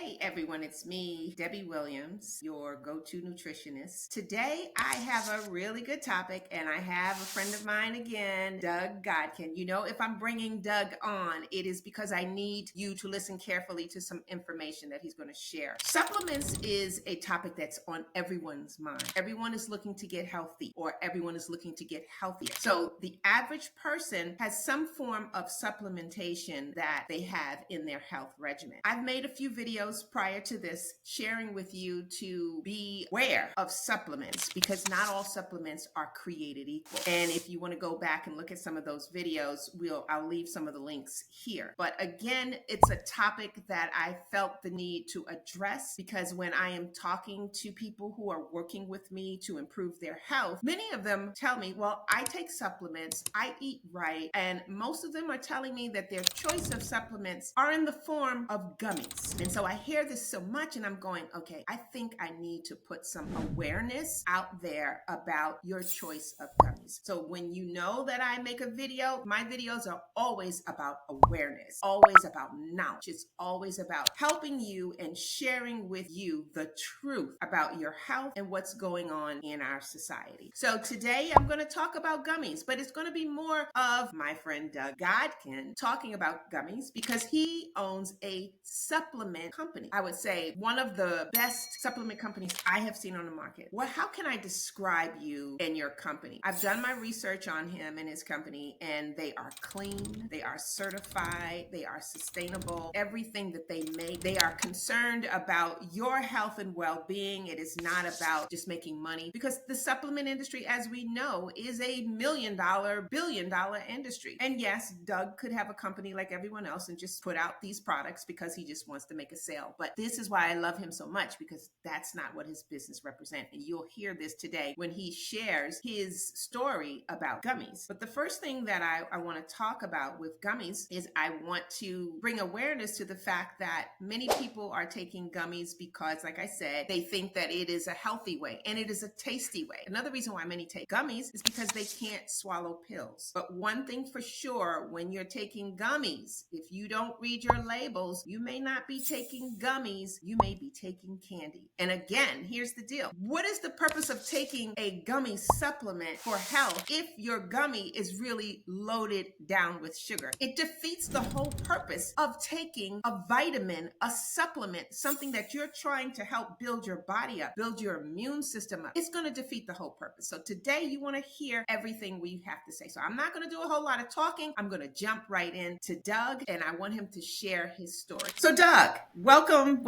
Hey everyone, it's me, Debbie Williams, your go-to nutritionist. Today I have a really good topic and I have a friend of mine again, Doug Godkin. You know, if I'm bringing Doug on, it is because I need you to listen carefully to some information that he's going to share. Supplements is a topic that's on everyone's mind. Everyone is looking to get healthy or everyone is looking to get healthier. So the average person has some form of supplementation that they have in their health regimen. I've made a few videos prior to this sharing with you to be aware of supplements because not all supplements are created equal. And if you want to go back and look at some of those videos, I'll leave some of the links here. But again, it's a topic that I felt the need to address because when I am talking to people who are working with me to improve their health, many of them tell me, well, I take supplements, I eat right, and most of them are telling me that their choice of supplements are in the form of gummies. And so I hear this so much and I'm going, okay, I think I need to put some awareness out there about your choice of gummies. So when you know that I make a video, my videos are always about awareness, always about knowledge. It's always about helping you and sharing with you the truth about your health and what's going on in our society. So today I'm going to talk about gummies, but it's going to be more of my friend Doug Godkin talking about gummies because he owns a supplement company. I would say one of the best supplement companies I have seen on the market. How can I describe you and your company? I've done my research on him and his company, and they are clean, they are certified, they are sustainable. Everything that they make, they are concerned about your health and well-being. It is not about just making money because the supplement industry, as we know, is a $1 million, billion-dollar industry. And yes, Doug could have a company like everyone else and just put out these products because he just wants to make a sale. But this is why I love him so much because that's not what his business represents. And you'll hear this today when he shares his story about gummies. But the first thing that I want to talk about with gummies is I want to bring awareness to the fact that many people are taking gummies because, like I said, they think that it is a healthy way and it is a tasty way. Another reason why many take gummies is because they can't swallow pills. But one thing for sure, when you're taking gummies, if you don't read your labels, you may not be taking gummies, you may be taking candy. And again, here's the deal. What is the purpose of taking a gummy supplement for health if your gummy is really loaded down with sugar? It defeats the whole purpose of taking a vitamin, a supplement, something that you're trying to help build your body up, build your immune system up. It's going to defeat the whole purpose. So today you want to hear everything we have to say. So I'm not going to do a whole lot of talking. I'm going to jump right in to Doug, and I want him to share his story. So Doug, welcome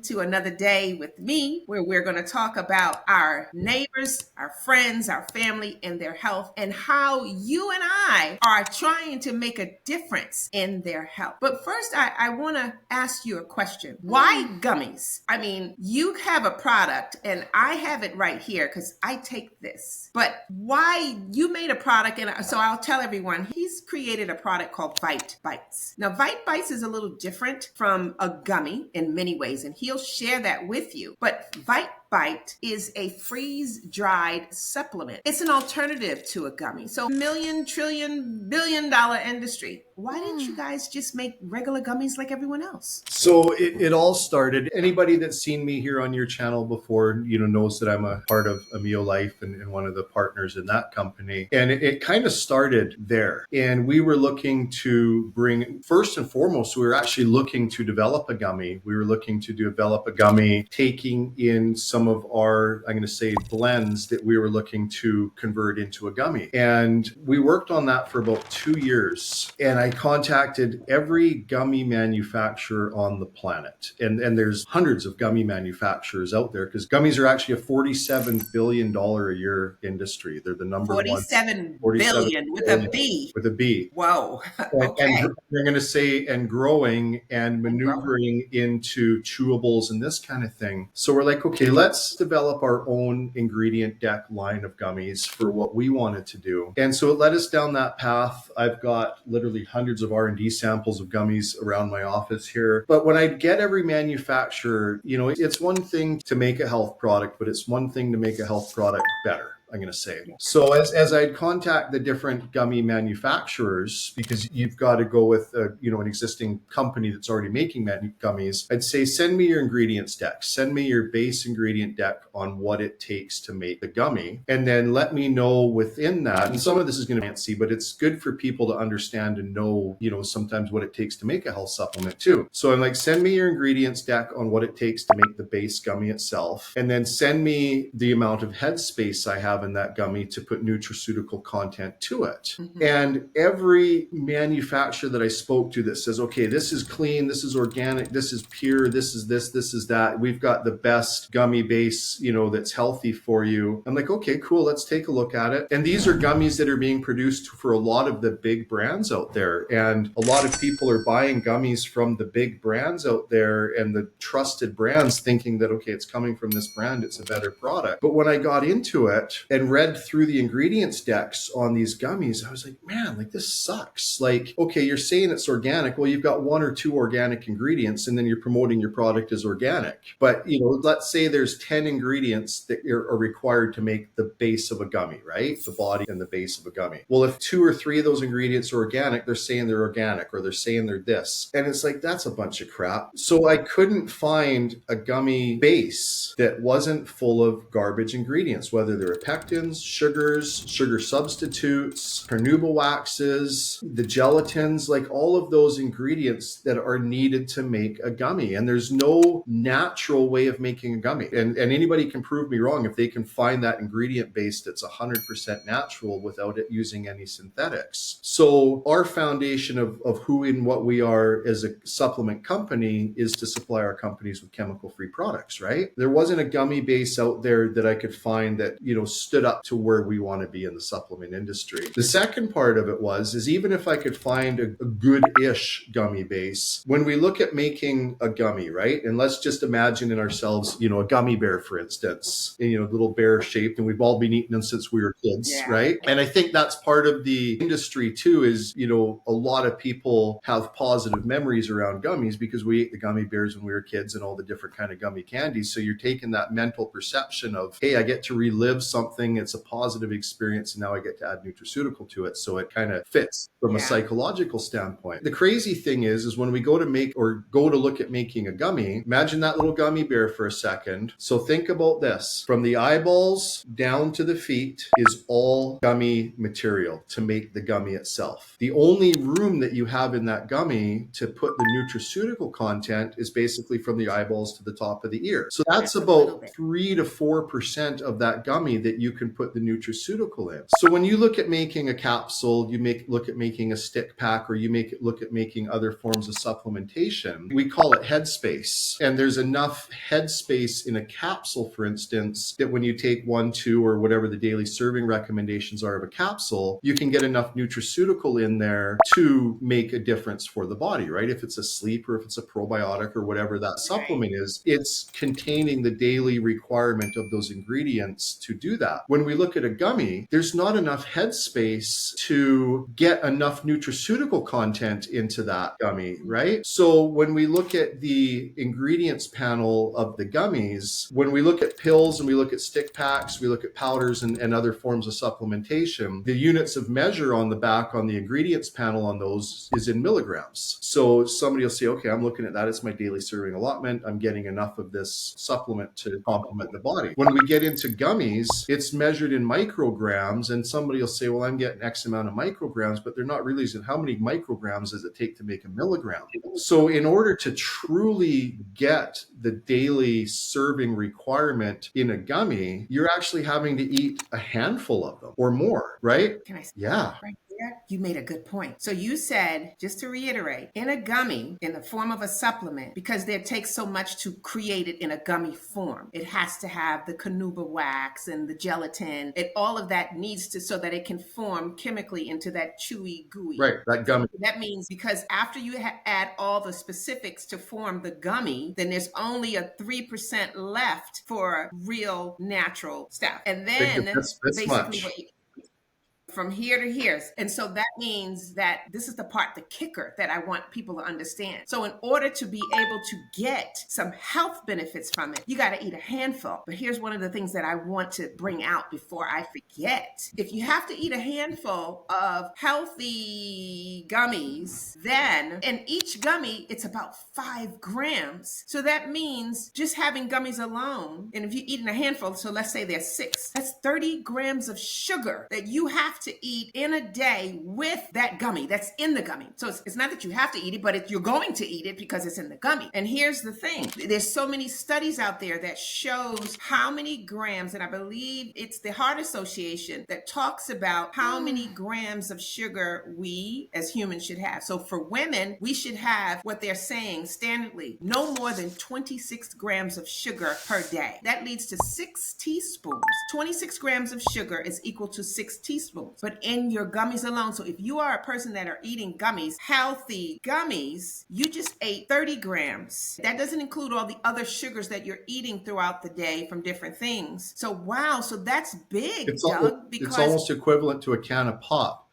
to another day with me, where we're going to talk about our neighbors, our friends, our family, and their health, and how you and I are trying to make a difference in their health. But first, I want to ask you a question. Why gummies? I mean, you have a product, and I have it right here because I take this. But why you made a product, and so I'll tell everyone, he's created a product called VBites. Now, VBites is a little different from a gummy in many ways, and he'll share that with you. But VBite is a freeze-dried supplement. It's an alternative to a gummy. So $1 trillion, billion-dollar industry. Why didn't you guys just make regular gummies like everyone else? So it all started, anybody that's seen me here on your channel before, knows that I'm a part of AMO Life and one of the partners in that company. And it kind of started there. And we were looking to bring, first and foremost, we were actually looking to develop a gummy. We were looking to develop a gummy, taking in some of our, I'm going to say, blends that we were looking to convert into a gummy. And we worked on that for about 2 years. And I contacted every gummy manufacturer on the planet. And there's hundreds of gummy manufacturers out there because gummies are actually a $47 billion a year industry. They're the number 47 billion with a B. With a B. Whoa. Okay. And they're going to say, and growing and maneuvering into chewables and this kind of thing. So we're like, okay, let's develop our own ingredient deck line of gummies for what we wanted to do. And so it led us down that path. I've got literally hundreds of R&D samples of gummies around my office here. But when I get every manufacturer, it's one thing to make a health product, but it's one thing to make a health product better. I'm going to say. Yeah. So as I'd contact the different gummy manufacturers, because you've got to go with an existing company that's already making gummies, I'd say, send me your ingredients deck, send me your base ingredient deck on what it takes to make the gummy, and then let me know within that. And some of this is going to be fancy, but it's good for people to understand and know, sometimes what it takes to make a health supplement too. So I'm like, send me your ingredients deck on what it takes to make the base gummy itself, and then send me the amount of headspace I have in that gummy to put nutraceutical content to it. Mm-hmm. And every manufacturer that I spoke to that says, okay, this is clean, this is organic, this is pure, this is this is that, we've got the best gummy base, that's healthy for you. I'm like, okay, cool, let's take a look at it. And these are gummies that are being produced for a lot of the big brands out there. And a lot of people are buying gummies from the big brands out there and the trusted brands, thinking that, okay, it's coming from this brand, it's a better product. But when I got into it and read through the ingredients decks on these gummies, I was like, man, like, this sucks. Like, okay, you're saying it's organic. Well, you've got 1 or 2 organic ingredients, and then you're promoting your product as organic. But, let's say there's 10 ingredients that are required to make the base of a gummy, right? The body and the base of a gummy. Well, if 2 or 3 of those ingredients are organic, they're saying they're organic, or they're saying they're this. And it's like, that's a bunch of crap. So I couldn't find a gummy base that wasn't full of garbage ingredients, whether they're pectins, sugars, sugar substitutes, carnauba waxes, the gelatins, like all of those ingredients that are needed to make a gummy. And there's no natural way of making a gummy. And anybody can prove me wrong if they can find that ingredient base that's 100% natural without it using any synthetics. So our foundation of who and what we are as a supplement company is to supply our companies with chemical-free products, right? There wasn't a gummy base out there that I could find that, stood up to where we want to be in the supplement industry. The second part of it is even if I could find a good-ish gummy base, when we look at making a gummy, right? And let's just imagine in ourselves, a gummy bear, for instance, little bear shaped, and we've all been eating them since we were kids, Yeah. right? And I think that's part of the industry too, is, a lot of people have positive memories around gummies because we ate the gummy bears when we were kids and all the different kind of gummy candies. So you're taking that mental perception of, hey, I get to relive something. It's a positive experience. And now I get to add nutraceutical to it. So it kind of fits from a psychological standpoint. The crazy thing is when we go to look at making a gummy, imagine that little gummy bear for a second. So think about this. From the eyeballs down to the feet is all gummy material to make the gummy itself. The only room that you have in that gummy to put the nutraceutical content is basically from the eyeballs to the top of the ear. So that's about 3 to 4% of that gummy that you can put the nutraceutical in. So when you look at making a capsule, look at making a stick pack, or look at making other forms of supplementation, we call it headspace. And there's enough headspace in a capsule, for instance, that when you take 1, 2, or whatever the daily serving recommendations are of a capsule, you can get enough nutraceutical in there to make a difference for the body, right? If it's a sleep or if it's a probiotic or whatever that supplement is, it's containing the daily requirement of those ingredients to do that. When we look at a gummy, there's not enough headspace to get enough nutraceutical content into that gummy, right? So when we look at the ingredients panel of the gummies, when we look at pills and we look at stick packs, we look at powders and other forms of supplementation, the units of measure on the back on the ingredients panel on those is in milligrams. So somebody will say, okay, I'm looking at that. It's my daily serving allotment. I'm getting enough of this supplement to complement the body. When we get into gummies, it's measured in micrograms, and somebody will say, well, I'm getting X amount of micrograms, but they're not realizing how many micrograms does it take to make a milligram. So in order to truly get the daily serving requirement in a gummy, you're actually having to eat a handful of them or more, right? Can I say Yeah. right there? You made a good point. So you said, just to reiterate, in a gummy, in the form of a supplement, because it takes so much to create it in a gummy form, it has to have the carnauba wax and the gelatin, and all of that needs to, so that it can form chemically into that chewy, gooey. Right, that gummy. That means because after you add all the specifics to form the gummy, then there's only a 3% left for real natural stuff. And then That's basically much. what you from here to here. And so that means that this is the part, the kicker that I want people to understand. So in order to be able to get some health benefits from it, you got to eat a handful. But here's one of the things that I want to bring out before I forget. If you have to eat a handful of healthy gummies, then in each gummy, it's about 5 grams. So that means just having gummies alone, and if you're eating a handful, so let's say there's 6, that's 30 grams of sugar that you have to eat in a day with that gummy that's in the gummy. So it's not that you have to eat it, but you're going to eat it because it's in the gummy. And here's the thing. There's so many studies out there that shows how many grams, and I believe it's the Heart Association that talks about how many grams of sugar we as humans should have. So for women, we should have what they're saying standardly, no more than 26 grams of sugar per day. That leads to 6 teaspoons. 26 grams of sugar is equal to 6 teaspoons, but in your gummies alone. So if you are a person that are eating gummies, healthy gummies, you just ate 30 grams. That doesn't include all the other sugars that you're eating throughout the day from different things. So wow, so that's big, Doug, because it's almost equivalent to a can of pop.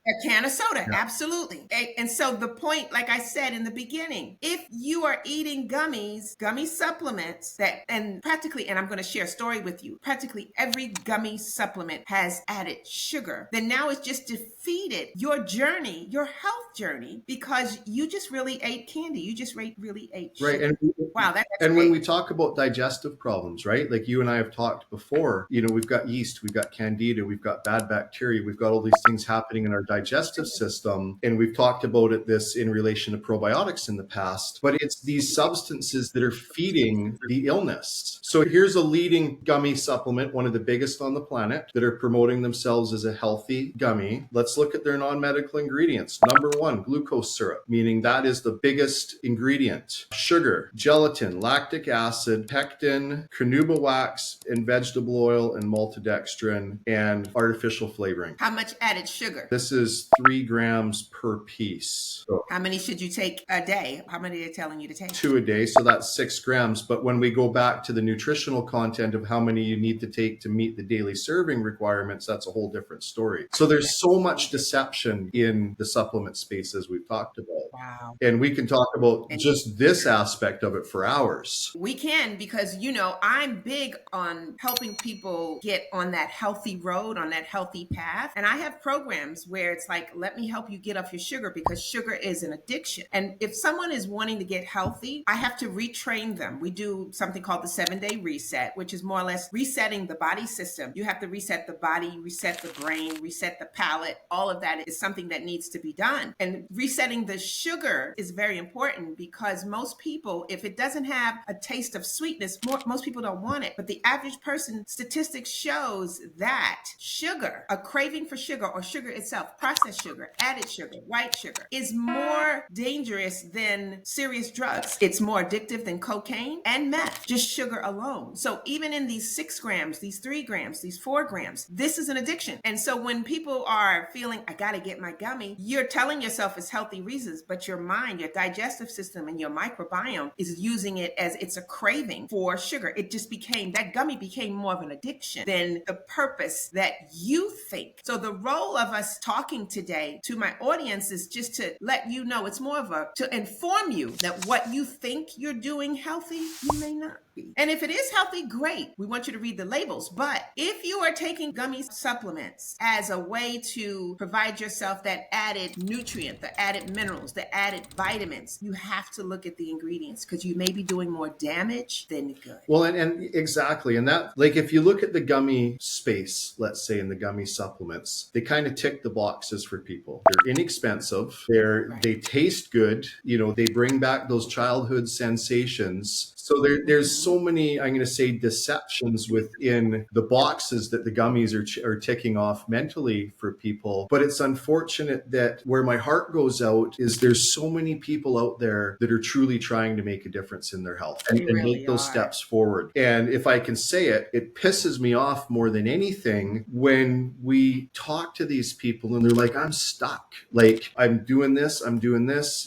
A can of soda, yeah. Absolutely. And so the point, like I said in the beginning, if you are eating gummies, gummy supplements that, and practically, and I'm going to share a story with you, practically every gummy supplement has added sugar, then now it's just defeated your journey, your health journey, because you just really ate candy. You just really ate sugar. Right. And wow, that's and great. When we talk about digestive problems, right? Like you and I have talked before, you know, we've got yeast, we've got candida, we've got bad bacteria, we've got all these things happening in our digestive system. And we've talked about this in relation to probiotics in the past, but it's these substances that are feeding the illness. So here's a leading gummy supplement, one of the biggest on the planet, that are promoting themselves as a healthy gummy. Let's look at their non-medical ingredients. Number 1, glucose syrup, meaning that is the biggest ingredient. Sugar, gelatin, lactic acid, pectin, carnauba wax, and vegetable oil, and maltodextrin, and artificial flavoring. How much added sugar? This is 3 grams per piece. So how many should you take a day? How many are they telling you to take? 2 a day, so that's 6 grams. But when we go back to the nutritional content of how many you need to take to meet the daily serving requirements, that's a whole different story. So there's so much deception in the supplement space, as we've talked about. Wow. And we can talk about just this aspect of it for hours. We can, because, you know, I'm big on helping people get on that healthy road, on that healthy path. And I have programs where it's like, let me help you get off your sugar, because sugar is an addiction. And if someone is wanting to get healthy, I have to retrain them. We do something called the 7-day reset, which is more or less resetting the body system. You have to reset the body, reset the brain, reset the palate. All of that is something that needs to be done. And resetting the sugar is very important, because most people, if it doesn't have a taste of sweetness, most people don't want it. But the average person, statistics shows that sugar, a craving for sugar, or sugar itself, processed sugar, added sugar, white sugar, is more dangerous than serious drugs. It's more addictive than cocaine and meth, just sugar alone. So even in these 6 grams, these 3 grams, these 4 grams, this is an addiction. And so when people are feeling, I got to get my gummy, you're telling yourself it's healthy reasons, but your mind, your digestive system, and your microbiome is using it as it's a craving for sugar. It just became, that gummy became more of an addiction than the purpose that you think. So the role of us talking today to my audience is just to let you know, it's more of to inform you that what you think you're doing healthy, you may not be. And if it is healthy, great. We want you to read the labels. But if you are taking gummy supplements as a way to provide yourself that added nutrient, the added minerals, the added vitamins, you have to look at the ingredients, because you may be doing more damage than good. Well, and exactly. And that, like, if you look at the gummy space, let's say in the gummy supplements, they kind of tick the boxes for people. They're inexpensive. They taste good. You know, they bring back those childhood sensations. So there's so many, I'm going to say, deceptions within the boxes that the gummies are ticking off mentally for people. But it's unfortunate that where my heart goes out is there's so many people out there that are truly trying to make a difference in their health and make those steps forward. And if I can say it, it pisses me off more than anything when we talk to these people and they're like, I'm stuck. Like, I'm doing this,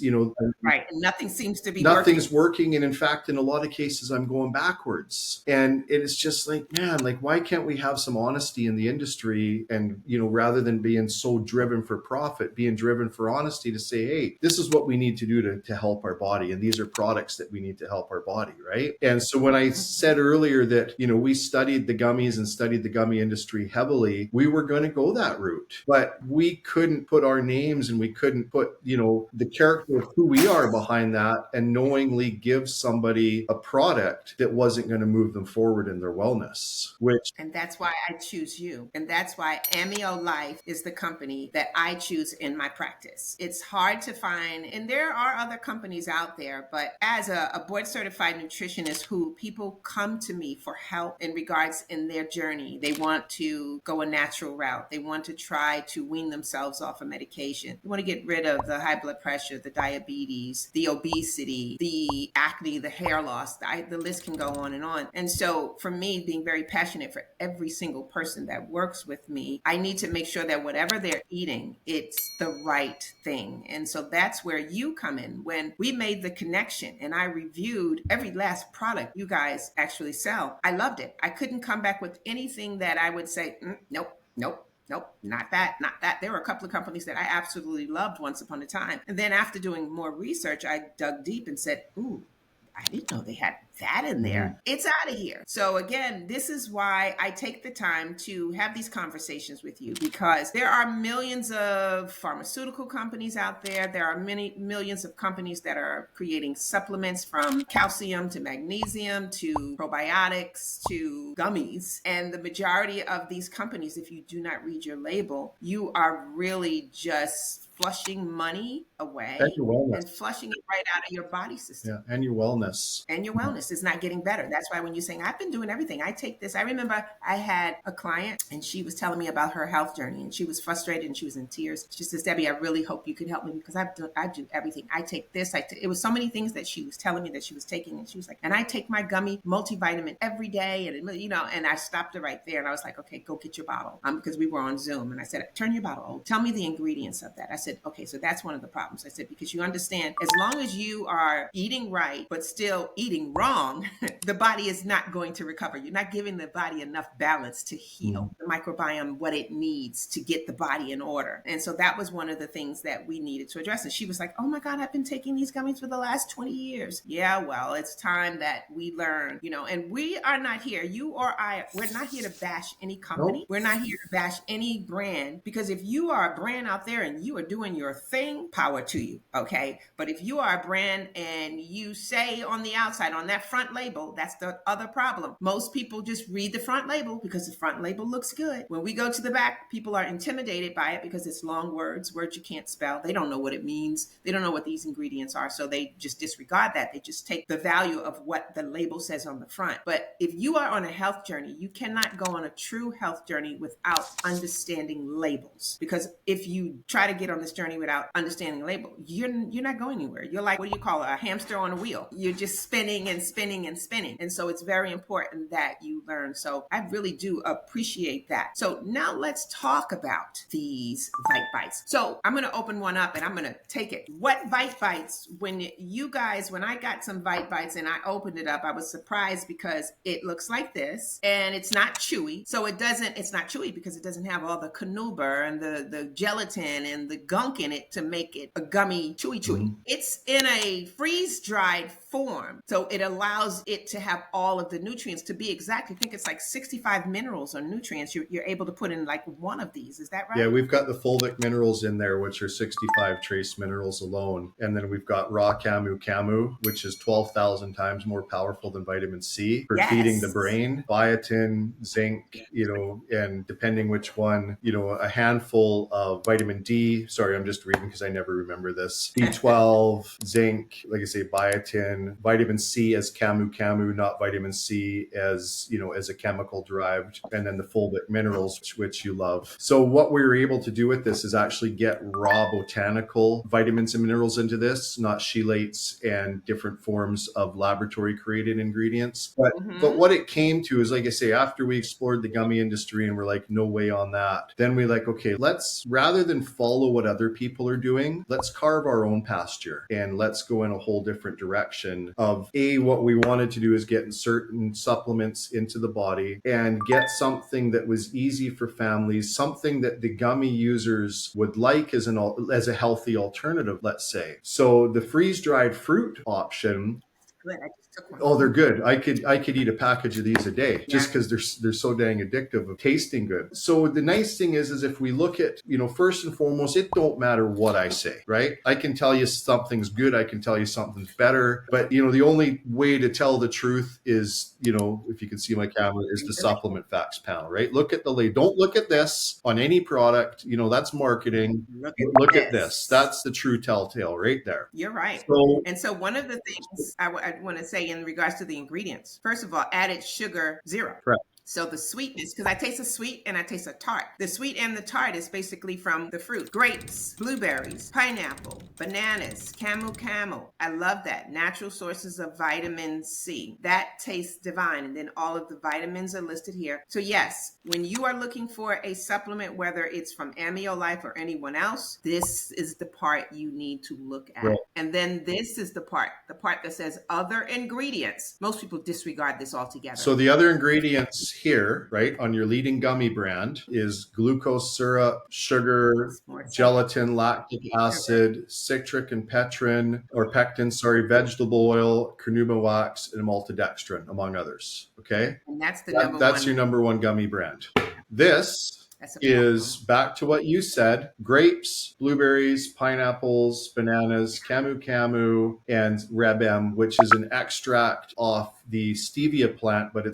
you know. Right. And nothing seems to be Nothing's working. And in fact, in a lot of cases I'm going backwards. And it's just like, man, like, why can't we have some honesty in the industry? And, rather than being so driven for profit, being driven for honesty to say, hey, this is what we need to do to help our body. And these are products that we need to help our body, right? And so when I said earlier that, we studied the gummies and studied the gummy industry heavily, we were going to go that route. But we couldn't put our names and we couldn't put, the character of who we are behind that and knowingly give somebody a product that wasn't going to move them forward in their wellness, And that's why I choose you. And that's why AMO Life is the company that I choose in my practice. It's hard to find, and there are other companies out there, but as a board certified nutritionist who people come to me for help in regards in their journey, they want to go a natural route. They want to try to wean themselves off of medication. They want to get rid of the high blood pressure, the diabetes, the obesity, the acne, the hair loss. The list can go on and on. And so for me, being very passionate for every single person that works with me, I need to make sure that whatever they're eating, it's the right thing. And so that's where you come in. When we made the connection and I reviewed every last product you guys actually sell, I loved it. I couldn't come back with anything that I would say, nope, nope. Nope, not that, not that. There were a couple of companies that I absolutely loved once upon a time. And then after doing more research, I dug deep and said, ooh, I didn't know they had that in there. It's out of here. So again, this is why I take the time to have these conversations with you, because there are millions of pharmaceutical companies out there. There are many millions of companies that are creating supplements, from calcium to magnesium to probiotics to gummies. And the majority of these companies, if you do not read your label, you are really just flushing money away and flushing it right out of your body system. Yeah, and your wellness. And your wellness is not getting better. That's why when you're saying, I've been doing everything, I take this. I remember I had a client and she was telling me about her health journey and she was frustrated and she was in tears. She says, Debbie, I really hope you could help me because I do everything. I take this. It was so many things that she was telling me that she was taking. And she was like, and I take my gummy multivitamin every day. And, and I stopped her right there. And I was like, okay, go get your bottle. Because we were on Zoom. And I said, turn your bottle over. Tell me the ingredients of that. I said, okay, so that's one of the problems. I said, because you understand, as long as you are eating right, but still eating wrong, the body is not going to recover. You're not giving the body enough balance to heal the microbiome, what it needs to get the body in order. And so that was one of the things that we needed to address. And she was like, oh my God, I've been taking these gummies for the last 20 years. Yeah, well, it's time that we learn, and we are not here, you or I, we're not here to bash any company. Nope. We're not here to bash any brand, because if you are a brand out there and you are doing your thing, power to you, okay? But if you are a brand and you say on the outside, on that front label, that's the other problem. Most people just read the front label because the front label looks good. When we go to the back, people are intimidated by it because it's long words you can't spell. They don't know what it means. They don't know what these ingredients are. So they just disregard that. They just take the value of what the label says on the front. But if you are on a health journey, you cannot go on a true health journey without understanding labels. Because if you try to get on this journey without understanding label, you're not going anywhere. You're like, what do you call it? A hamster on a wheel. You're just spinning and spinning and spinning. And so it's very important that you learn. So I really do appreciate that. So now let's talk about these VBites. So I'm going to open one up and I'm going to take it. What VBites, when I got some VBites and I opened it up, I was surprised because it looks like this and it's not chewy. So it's not chewy because it doesn't have all the carnauba and the gelatin and the gunk in it to make it a gummy chewy. It's in a freeze-dried form. So it allows it to have all of the nutrients. To be exact, I think it's like 65 minerals or nutrients you're able to put in like one of these. Is that right? Yeah, we've got the fulvic minerals in there, which are 65 trace minerals alone. And then we've got raw Camu Camu, which is 12,000 times more powerful than vitamin C for feeding the brain. Biotin, zinc, and depending which one, a handful of vitamin D. Sorry, I'm just reading because I never remember this. B12, zinc, like I say, biotin, vitamin C as Camu Camu, not vitamin C as, as a chemical derived, and then the fulvic minerals, which you love. So what we were able to do with this is actually get raw botanical vitamins and minerals into this, not chelates and different forms of laboratory created ingredients. But what it came to is, like I say, after we explored the gummy industry and we're like, no way on that, then we like, okay, let's, rather than follow what other people are doing, let's carve our own pasture and let's go in a whole different direction of what what we wanted to do is get certain supplements into the body and get something that was easy for families, something that the gummy users would like as a healthy alternative, let's say. So the freeze-dried fruit option. Good. I just took one. Oh, they're good. I could eat a package of these a day just Yeah. because they're so dang addictive of tasting good. So the nice thing is if we look at, first and foremost, it don't matter what I say, right? I can tell you something's good. I can tell you something's better. But, the only way to tell the truth is, if you can see my camera, is the supplement facts panel, right? Look at the label. Don't look at this on any product. That's marketing. Look at this. That's the true telltale right there. You're right. So, And so one of the things I want to say in regards to the ingredients, first of all, added sugar 0. correct. So the sweetness, because I taste a sweet and I taste a tart. The sweet and the tart is basically from the fruit. Grapes, blueberries, pineapple, bananas, Camu Camu. I love that. Natural sources of vitamin C. That tastes divine. And then all of the vitamins are listed here. So yes, when you are looking for a supplement, whether it's from AMO Life or anyone else, this is the part you need to look at. Right. And then this is the part that says other ingredients. Most people disregard this altogether. So the other ingredients here, right, on your leading gummy brand is glucose syrup, sugar, gelatin, lactic acid, citric and pectin, vegetable oil, carnauba wax, and maltodextrin, among others. Okay? And that's That's your number one gummy brand. This is back to what you said: grapes, blueberries, pineapples, bananas, Camu Camu, and Reb M, which is an extract off the stevia plant, but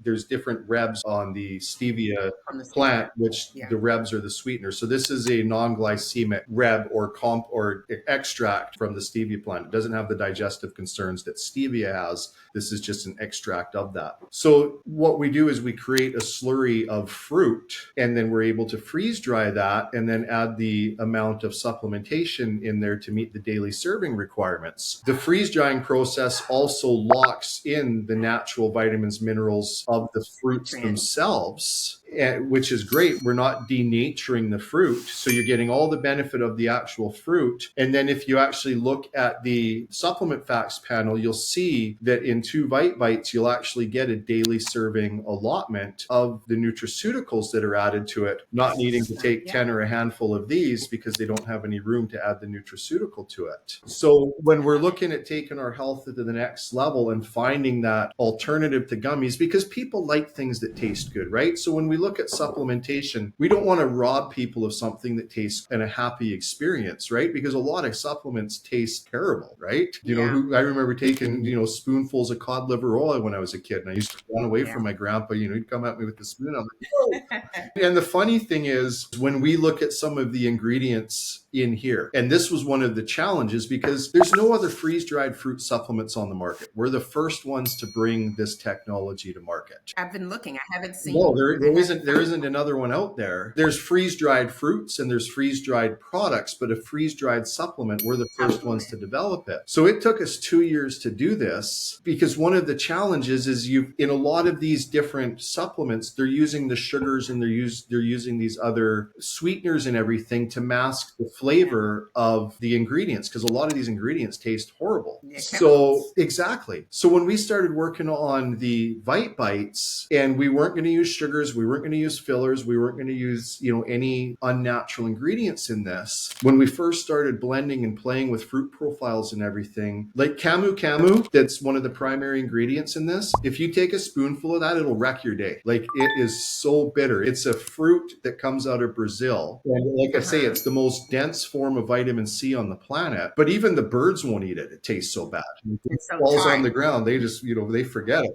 there's different rebs on the stevia plant, which the rebs are the sweetener. So this is a non-glycemic reb or extract from the stevia plant. It doesn't have the digestive concerns that stevia has. This is just an extract of that. So what we do is we create a slurry of fruit, and then we're able to freeze dry that and then add the amount of supplementation in there to meet the daily serving requirements. The freeze drying process also locks in the natural vitamins, minerals of the fruits themselves, which is great. We're not denaturing the fruit. So you're getting all the benefit of the actual fruit. And then if you actually look at the supplement facts panel, you'll see that in 2 VBites, you'll actually get a daily serving allotment of the nutraceuticals that are added to it, not needing to take 10 or a handful of these because they don't have any room to add the nutraceutical to it. So when we're looking at taking our health to the next level and finding that alternative to gummies, because people like things that taste good, right? So when we look at supplementation, we don't want to rob people of something that tastes and a happy experience, right? Because a lot of supplements taste terrible, right? I remember taking, spoonfuls of cod liver oil when I was a kid, and I used to run away from my grandpa, he'd come at me with the spoon. I'm like, oh. And the funny thing is, when we look at some of the ingredients in here, and this was one of the challenges because there's no other freeze-dried fruit supplements on the market. We're the first ones to bring this technology to market. I've been looking. I haven't seen. No, there isn't another one out there. There's freeze-dried fruits and there's freeze-dried products, but a freeze-dried supplement, we're the first ones to develop it. So it took us 2 years to do this because one of the challenges is in a lot of these different supplements, they're using the sugars and they're using these other sweeteners and everything to mask the flavor of the ingredients, because a lot of these ingredients taste horrible. So exactly. So when we started working on the VBites, and we weren't going to use sugars, we weren't going to use fillers, we weren't going to use any unnatural ingredients in this. When we first started blending and playing with fruit profiles and everything, like Camu Camu, that's one of the primary ingredients in this. If you take a spoonful of that, it'll wreck your day. Like, it is so bitter. It's a fruit that comes out of Brazil, and like I say, it's the most dense form of vitamin C on the planet. But even the birds won't eat it. It tastes so bad. It falls on the ground. They just they forget it.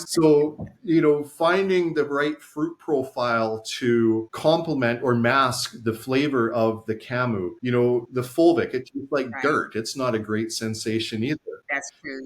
So, finding the right fruit profile to complement or mask the flavor of the Camu, the fulvic, it tastes like dirt. It's not a great sensation either. That's true.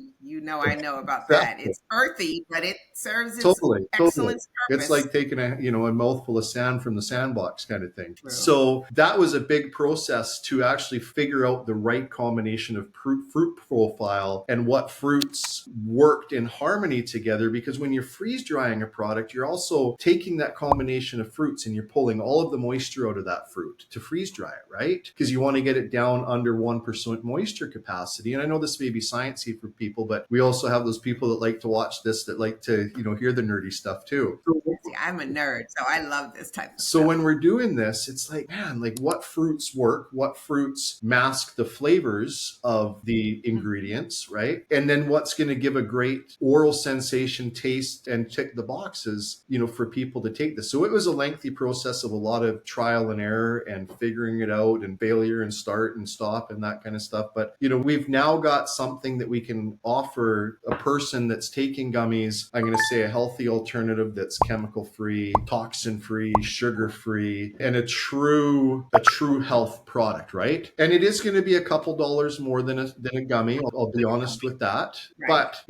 I know about that. It's earthy, but it serves its excellent purpose. It's like taking a mouthful of sand from the sandbox kind of thing. True. So that was a big process to actually figure out the right combination of fruit profile and what fruits fruits worked in harmony together, because when you're freeze drying a product, you're also taking that combination of fruits and you're pulling all of the moisture out of that fruit to freeze dry it, right? Because you want to get it down under 1% moisture capacity. And I know this may be sciencey for people, but we also have those people that like to watch this, that like to, hear the nerdy stuff too. See, I'm a nerd, so I love this type of So stuff. when we're doing this, it's like, man, like what fruits work, what fruits mask the flavors of the ingredients, right? And then what's going to give a great oral sensation, taste, and tick the boxes, for people to take this. So it was a lengthy process of a lot of trial and error and figuring it out and failure and start and stop and that kind of stuff. But, we've now got something that we can offer a person that's taking gummies. I'm going to say a healthy alternative that's chemical free, toxin free, sugar free, and a true health product, right? And it is going to be a couple dollars more than a gummy. I'll be honest with that. Right. But,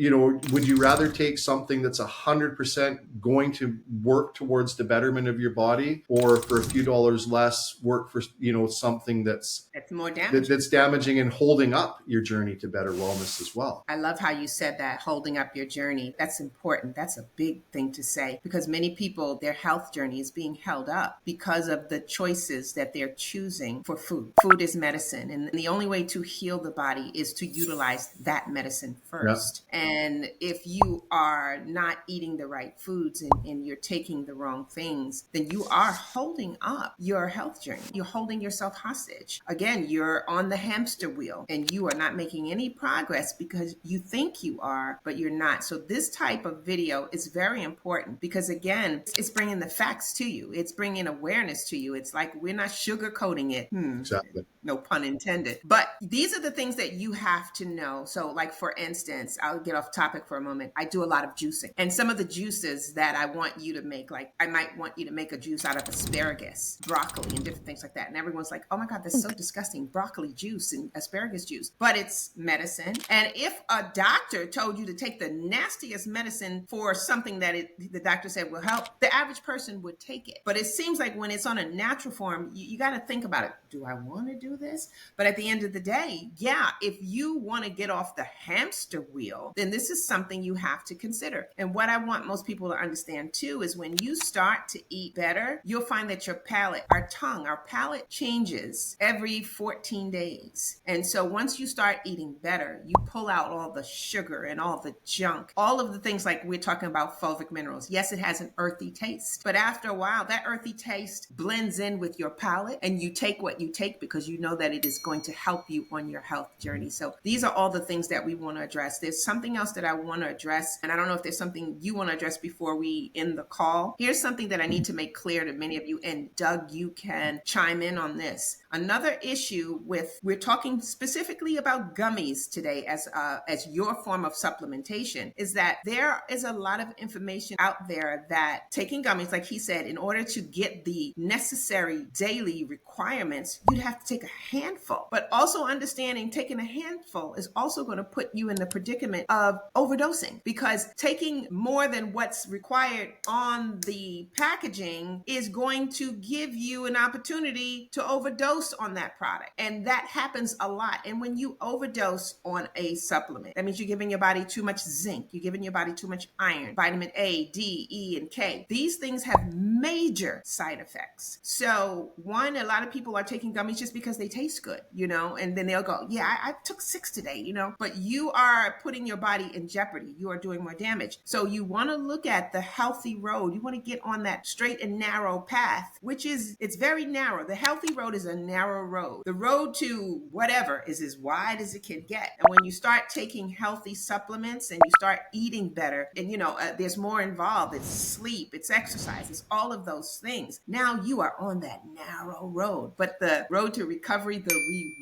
would you rather take something that's 100% going to work towards the betterment of your body, or for a few dollars less work for, something that's more damaging, that's damaging and holding up your journey to better wellness as well? I love how you said that, holding up your journey. That's important. That's a big thing to say, because many people, their health journey is being held up because of the choices that they're choosing for food. Food is medicine, and the only way to heal the body is to utilize that medicine first. Yeah. And if you are not eating the right foods and you're taking the wrong things, then you are holding up your health journey. You're holding yourself hostage. Again, you're on the hamster wheel and you are not making any progress because you think you are, but you're not. So this type of video is very important because, again, it's bringing the facts to you. It's bringing awareness to you. It's like we're not sugarcoating it. Exactly. No pun intended. But these are the things that you have to know. So like, for instance, I'll get off topic for a moment. I do a lot of juicing. And some of the juices that I want you to make, like I might want you to make a juice out of asparagus, broccoli, and different things like that. And everyone's like, oh my God, that's so disgusting. Broccoli juice and asparagus juice. But it's medicine. And if a doctor told you to take the nastiest medicine for something that the doctor said will help, the average person would take it. But it seems like when it's on a natural form, you got to think about it. Do I want to do this? But at the end of the day, yeah, if you want to get off the hamster wheel, then this is something you have to consider. And what I want most people to understand too is when you start to eat better, you'll find that your palate, our palate changes every 14 days. And so once you start eating better, you pull out all the sugar and all the junk, all of the things like we're talking about fulvic minerals. Yes, it has an earthy taste, but after a while, that earthy taste blends in with your palate and you take what you take because you know that it is going to help you on your health journey. So these are all the things that we want to address. There's something else that I want to address, and I don't know if there's something you want to address before we end the call. Here's something that I need to make clear to many of you, and Doug, you can chime in on this. Another issue we're talking specifically about gummies today as your form of supplementation, is that there is a lot of information out there that taking gummies, like he said, in order to get the necessary daily requirements, you'd have to take a handful. But also understanding taking a handful is also going to put you in the predicament of overdosing, because taking more than what's required on the packaging is going to give you an opportunity to overdose on that product. And that happens a lot. And when you overdose on a supplement, that means you're giving your body too much zinc, you're giving your body too much iron, vitamin A, D, E, and K. These things have major side effects. So one, a lot of people are taking gummies just because they taste good, and then they'll go, yeah, I took 6 today, but you are putting your body in jeopardy. You are doing more damage. So you want to look at the healthy road. You want to get on that straight and narrow path, it's very narrow. The healthy road is a narrow road. The road to whatever is as wide as it can get. And when you start taking healthy supplements and you start eating better, and there's more involved. It's sleep, it's exercise, it's all of those things. Now you are on that narrow road, but the road to recovery, the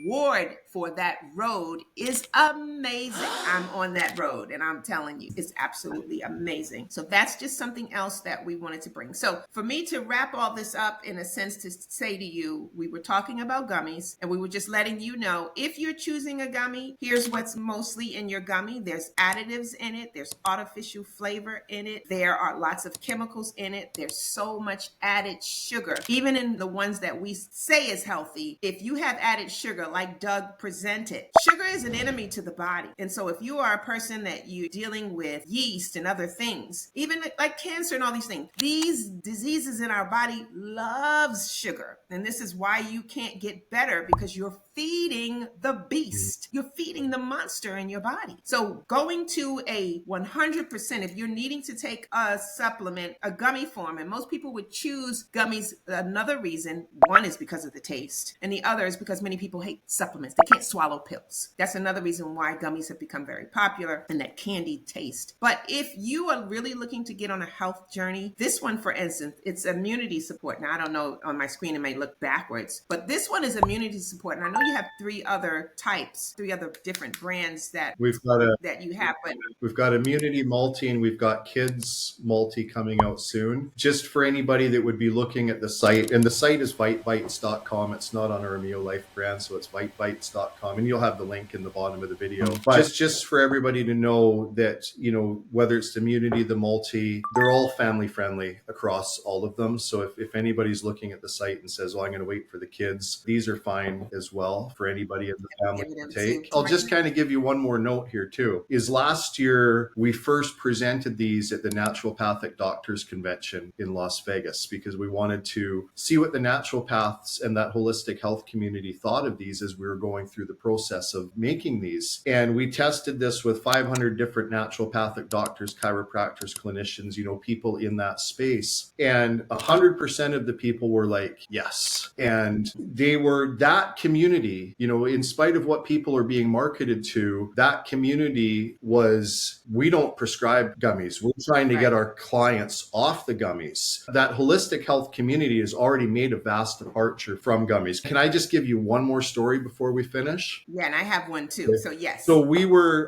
reward for that road is amazing. I'm on that road and I'm telling you, it's absolutely amazing. So that's just something else that we wanted to bring. So for me to wrap all this up in a sense, to say to you, we were talking about gummies and we were just letting you know, if you're choosing a gummy, here's what's mostly in your gummy. There's additives in it. There's artificial flavor in it. There are lots of chemicals in it. There's so much added sugar. Even in the ones that we say is healthy, if you have added sugar, like Doug presented, sugar is an enemy to the body. And so if you you are a person that you're dealing with yeast and other things, even like cancer and all these things, these diseases in our body loves sugar. And this is why you can't get better, because you're feeding the beast. You're feeding the monster in your body. So going to a 100%, if you're needing to take a supplement, a gummy form, and most people would choose gummies, another reason, one is because of the taste, and the other is because many people hate supplements. They can't swallow pills. That's another reason why gummies have become very popular, and that candy taste. But if you are really looking to get on a health journey, this one, for instance, it's immunity support. Now, I don't know, on my screen it may look backwards, but this one is immunity support. And I know you have three other types, three other different brands that you have, but we've got immunity multi, and we've got kids multi coming out soon. Just for anybody that would be looking at the site, and the site is VBites.com. It's not on our AMO Life brand, so it's VBites.com, and you'll have the link in the bottom of the video. But just for everybody to know that, you know, whether it's the immunity, the multi, they're all family friendly across all of them. So if anybody's looking at the site and says, well, I'm going to wait for the kids, these are fine as well for anybody in the family to take. I'll just kind of give you one more note here too, is last year we first presented these at the Naturopathic Doctors Convention in Las Vegas, because we wanted to see what the naturopaths and that holistic health community thought of these as we were going through the process of making these. And we tested this with 500 different naturopathic doctors, chiropractors, clinicians, you know, people in that space. And 100% of the people were like, yes. And they were, that community, you know, in spite of what people are being marketed to, that community was, we don't prescribe gummies. We're trying to get our clients off the gummies. That holistic health community has already made a vast departure from gummies. Can I just give you one more story before we finish? Yeah, and I have one too. So yes. So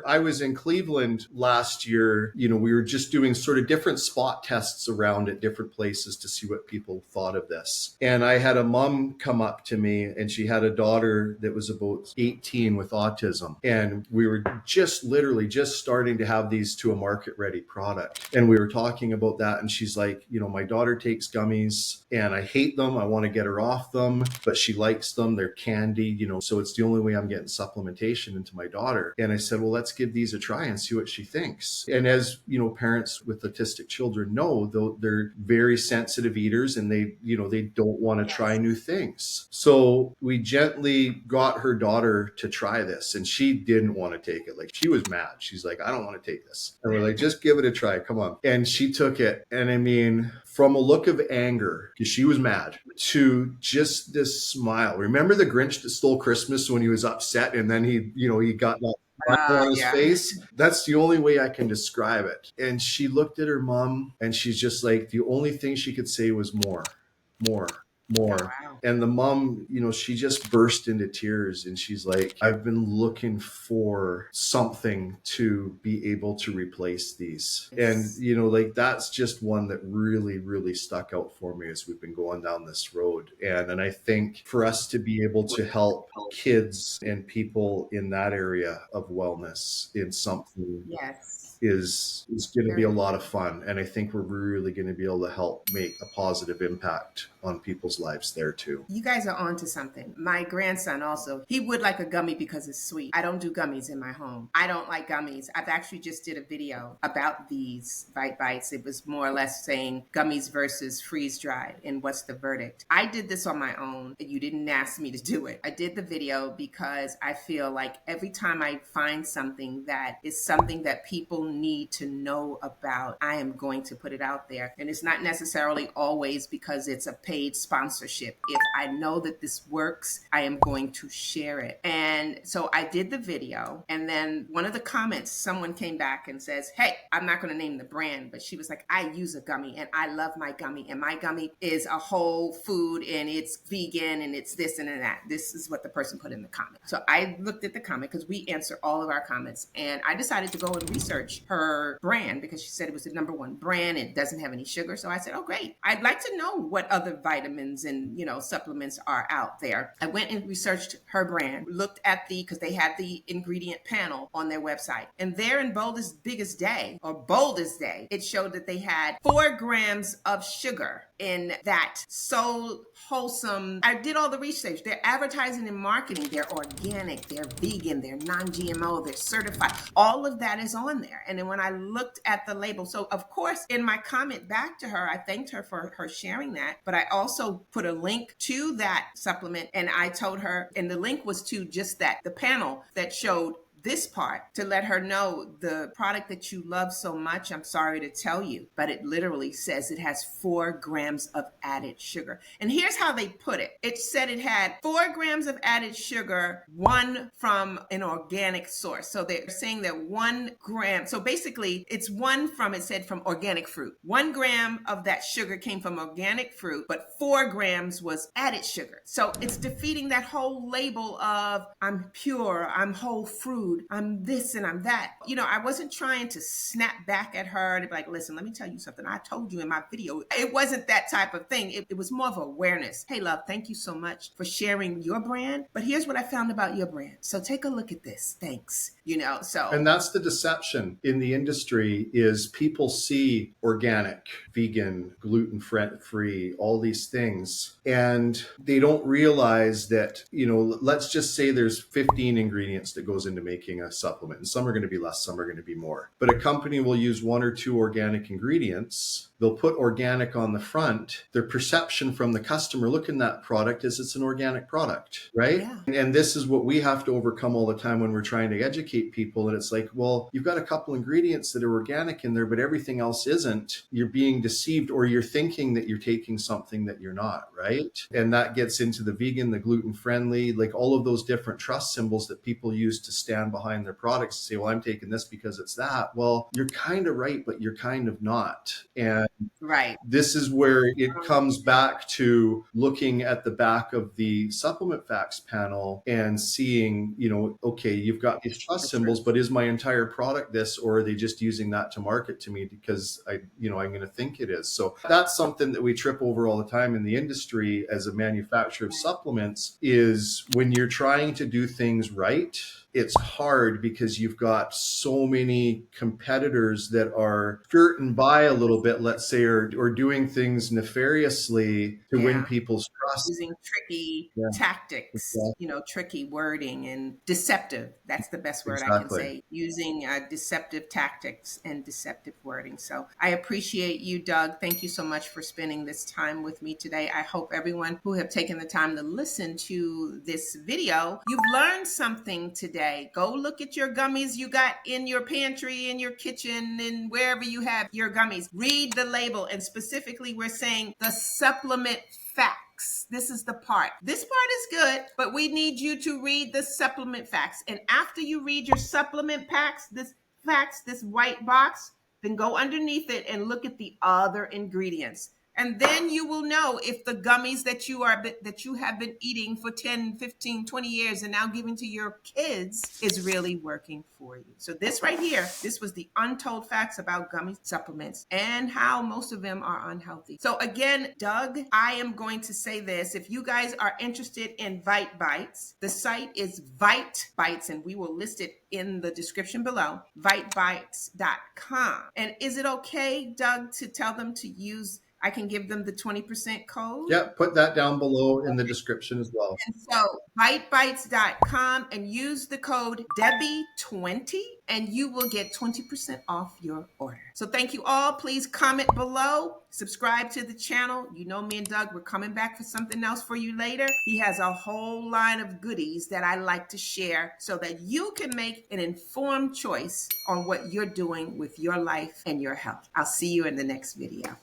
I was in Cleveland last year. You know, we were just doing sort of different spot tests around at different places to see what people thought of this. And I had a mom come up to me, and she had a daughter that was about 18 with autism. And we were just literally just starting to have these to a market ready product. And we were talking about that. And she's like, you know, my daughter takes gummies and I hate them. I want to get her off them, but she likes them. They're candy, you know, so it's the only way I'm getting supplementation into my daughter. And I said, well, let's give these a try and see what she thinks. And as, you know, parents with autistic children know, though, they're very sensitive eaters, and they, you know, they don't want to try new things. So we gently got her daughter to try this, and she didn't want to take it. Like, she was mad. She's like, I don't want to take this. And we're like, just give it a try. Come on. And she took it. And I mean, from a look of anger, because she was mad, to just this smile. Remember the Grinch that stole Christmas when he was upset, and then he, you know, he got that on his face? That's the only way I can describe it. And she looked at her mom, and she's just like, the only thing she could say was more. And the mom, you know, she just burst into tears, and she's like, I've been looking for something to be able to replace these. And, you know, like, that's just one that really, really stuck out for me as we've been going down this road. And I think for us to be able to help kids and people in that area of wellness in something is going to be a lot of fun. And I think we're really going to be able to help make a positive impact on people's lives there too. You guys are on to something. My grandson also, he would like a gummy because it's sweet. I don't do gummies in my home. I don't like gummies. I've actually just did a video about these VBites. It was more or less saying gummies versus freeze dried and what's the verdict. I did this on my own. You didn't ask me to do it. I did the video because I feel like every time I find something that is something that people need to know about, I am going to put it out there. And it's not necessarily always because it's a paid sponsorship. If I know that this works, I am going to share it. And so I did the video, and then one of the comments, someone came back and says, hey, I'm not going to name the brand, but she was like, I use a gummy and I love my gummy, and my gummy is a whole food and it's vegan and it's this and that. This is what the person put in the comment. So I looked at the comment, because we answer all of our comments, and I decided to go and research research her brand because she said it was the #1 brand. It doesn't have any sugar. So I said, oh, great. I'd like to know what other vitamins and, supplements are out there. I went and researched her brand, looked at because they had the ingredient panel on their website. And there in boldest day, it showed that they had 4 grams of sugar in that so wholesome. I did all the research. They're advertising and marketing. They're organic, they're vegan, they're non-GMO, they're certified. All of that is on there. And then when I looked at the label, so of course, in my comment back to her, I thanked her for her sharing that, but I also put a link to that supplement, and I told her, and the link was to just the panel that showed this part to let her know the product that you love so much, I'm sorry to tell you, but it literally says it has 4 grams of added sugar. And here's how they put it. It said it had 4 grams of added sugar, 1 from an organic source. So they're saying that 1 gram, so basically it's 1 from, it said from organic fruit. 1 gram of that sugar came from organic fruit, but 4 grams was added sugar. So it's defeating that whole label of I'm pure, I'm whole fruit, I'm this and I'm that. I wasn't trying to snap back at her and be like, listen, let me tell you something. I told you in my video. It wasn't that type of thing. It was more of awareness. Hey, love, thank you so much for sharing your brand. But here's what I found about your brand. So take a look at this. Thanks. And that's the deception in the industry is people see organic, vegan, gluten-free, all these things, and they don't realize that, let's just say there's 15 ingredients that goes into making a supplement, and some are going to be less, some are going to be more. But a company will use 1 or 2 organic ingredients. They'll put organic on the front. Their perception from the customer looking at that product is it's an organic product, right? Yeah. And this is what we have to overcome all the time when we're trying to educate people. And it's like, well, you've got a couple ingredients that are organic in there, but everything else isn't. You're being deceived, or you're thinking that you're taking something that you're not, right? And that gets into the vegan, the gluten-friendly, like all of those different trust symbols that people use to stand behind their products and say, well, I'm taking this because it's that. Well, you're kind of right, but you're kind of not. And right. This is where it comes back to looking at the back of the supplement facts panel and seeing, okay, you've got these trust symbols, but is my entire product this, or are they just using that to market to me because I'm going to think it is? So that's something that we trip over all the time in the industry as a manufacturer of supplements, is when you're trying to do things right, it's hard because you've got so many competitors that are skirting by a little bit, let's say, or doing things nefariously to win people's trust. Using tricky tactics, tricky wording and deceptive. That's the best word I can say. Using deceptive tactics and deceptive wording. So I appreciate you, Doug. Thank you so much for spending this time with me today. I hope everyone who have taken the time to listen to this video, you've learned something today. Go look at your gummies you got in your pantry, in your kitchen, and wherever you have your gummies. Read the label, and specifically we're saying the supplement facts. This is the part. This part is good, but we need you to read the supplement facts. And after you read your supplement facts, this white box, then go underneath it and look at the other ingredients. And then you will know if the gummies that you have been eating for 10, 15, 20 years and now giving to your kids is really working for you. So this right here, this was the untold facts about gummy supplements and how most of them are unhealthy. So again, Doug, I am going to say this. If you guys are interested in VBites, the site is VBites, and we will list it in the description below, VBites.com. And is it okay, Doug, to tell them to use, I can give them the 20% code? Yeah, put that down below in the description as well. And so VBites.com and use the code Debbie20 and you will get 20% off your order. So thank you all. Please comment below. Subscribe to the channel. You know me and Doug, we're coming back for something else for you later. He has a whole line of goodies that I like to share so that you can make an informed choice on what you're doing with your life and your health. I'll see you in the next video.